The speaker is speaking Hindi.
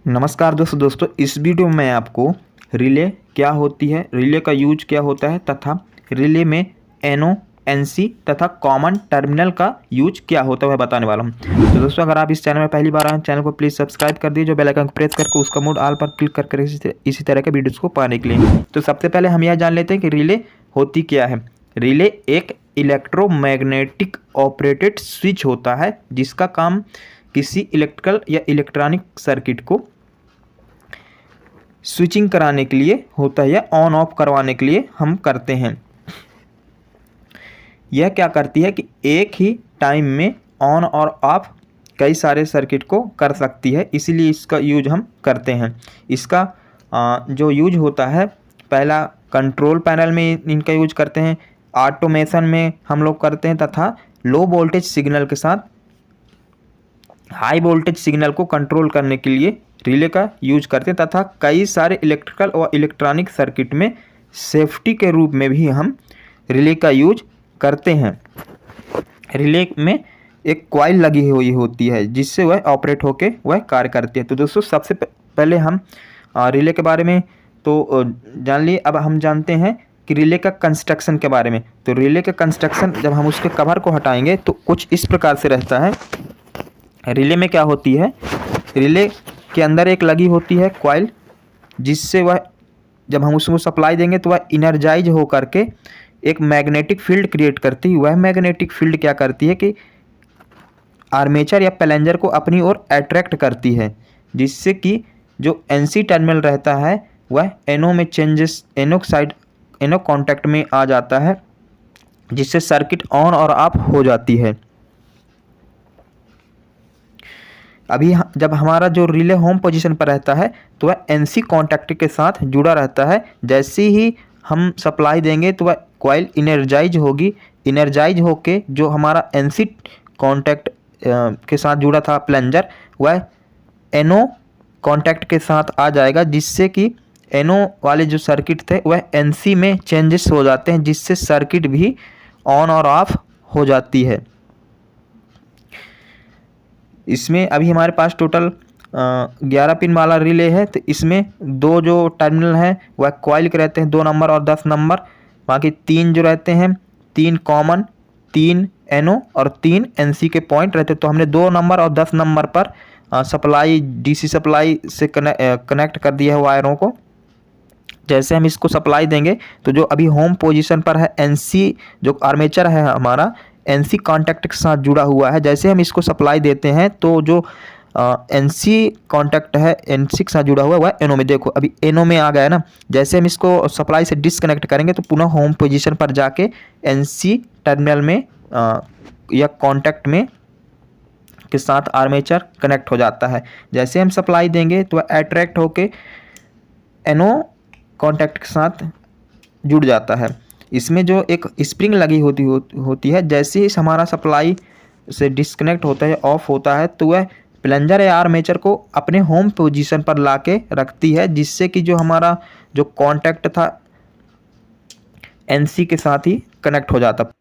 नमस्कार दोस्तों इस वीडियो में मैं आपको रिले क्या होती है, रिले का यूज क्या होता है तथा रिले में एनओ एनसी तथा कॉमन टर्मिनल का यूज क्या होता है वह बताने वाला हूं। तो दोस्तों अगर आप इस चैनल में पहली बार आए हैं, चैनल को प्लीज़ सब्सक्राइब कर दीजिए, जो बेल आइकन को प्रेस करके उसका मोड ऑल पर क्लिक करके इसी तरह के वीडियोज़ को पाने के लिए। तो सबसे पहले हम यह जान लेते हैं कि रिले होती क्या है। रिले एक इलेक्ट्रोमैग्नेटिक ऑपरेटेड स्विच होता है जिसका काम किसी इलेक्ट्रिकल या इलेक्ट्रॉनिक सर्किट को स्विचिंग कराने के लिए होता है या ऑन ऑफ करवाने के लिए हम करते हैं। यह क्या करती है कि एक ही टाइम में ऑन और ऑफ कई सारे सर्किट को कर सकती है, इसीलिए इसका यूज हम करते हैं। इसका जो यूज होता है, पहला कंट्रोल पैनल में इनका यूज करते हैं, ऑटोमेशन में हम लोग करते हैं तथा लो वोल्टेज सिग्नल के साथ हाई वोल्टेज सिग्नल को कंट्रोल करने के लिए रिले का यूज करते हैं तथा कई सारे इलेक्ट्रिकल और इलेक्ट्रॉनिक सर्किट में सेफ्टी के रूप में भी हम रिले का यूज करते हैं। रिले में एक कॉइल लगी हुई होती है जिससे वह ऑपरेट होके वह कार्य करती है। तो दोस्तों सबसे पहले हम रिले के बारे में तो जान लिए। अब हम जानते हैं कि रिले का कंस्ट्रक्शन के बारे में। तो रिले का कंस्ट्रक्शन जब हम उसके कवर को हटाएंगे तो कुछ इस प्रकार से रहता है। रिले में क्या होती है, रिले के अंदर एक लगी होती है कॉइल, जिससे वह जब हम उसको सप्लाई देंगे तो वह इनर्जाइज हो करके एक मैग्नेटिक फील्ड क्रिएट करती है। वह मैग्नेटिक फील्ड क्या करती है कि आर्मेचर या प्लंजर को अपनी ओर अट्रैक्ट करती है, जिससे कि जो एनसी टर्मिनल रहता है वह एनओ में चेंजेस एनओ कॉन्टैक्ट में आ जाता है, जिससे सर्किट ऑन और ऑफ हो जाती है। अभी जब हमारा जो रिले होम पोजीशन पर रहता है तो वह एनसी कॉन्टैक्ट के साथ जुड़ा रहता है। जैसे ही हम सप्लाई देंगे तो वह कॉइल इनर्जाइज होगी। इनर्जाइज होके जो हमारा एनसी कॉन्टैक्ट के साथ जुड़ा था प्लंजर, वह एनओ कॉन्टैक्ट के साथ आ जाएगा, जिससे कि एनओ वाले जो सर्किट थे वह एनसी में चेंजेस हो जाते हैं, जिससे सर्किट भी ऑन और ऑफ हो जाती है। इसमें अभी हमारे पास टोटल 11 पिन वाला रिले है। तो इसमें दो जो टर्मिनल हैं वह कॉइल के रहते हैं, 2 नंबर और 10 नंबर। बाकी 3 जो रहते हैं, 3 कॉमन, 3 एनओ और 3 एनसी के पॉइंट रहते हैं। तो हमने 2 नंबर और 10 नंबर पर सप्लाई डीसी सप्लाई से कनेक्ट कर दिया है वायरों को। जैसे हम इसको सप्लाई देंगे तो जो अभी होम पोजीशन पर है एनसी, जो आर्मेचर है हमारा एनसी कॉन्टैक्ट के साथ जुड़ा हुआ है। जैसे हम इसको सप्लाई देते हैं तो जो एनसी कॉन्टैक्ट है एनसी के साथ जुड़ा हुआ है वह एनओ में, देखो अभी एनओ में आ गया है ना। जैसे हम इसको सप्लाई से डिसकनेक्ट करेंगे तो पुनः होम पोजीशन पर जाके एनसी टर्मिनल में या कॉन्टैक्ट में के साथ आर्मेचर कनेक्ट हो जाता है। जैसे हम सप्लाई देंगे तो वह अट्रैक्ट होके एनओ कॉन्टैक्ट के साथ जुड़ जाता है। इसमें जो एक स्प्रिंग लगी होती है, जैसे ही हमारा सप्लाई से डिस्कनेक्ट होता है, ऑफ होता है, तो वह प्लंजर या आर्मेचर को अपने होम पोजीशन पर लाके रखती है, जिससे कि जो हमारा जो कॉन्टैक्ट था एनसी के साथ ही कनेक्ट हो जाता।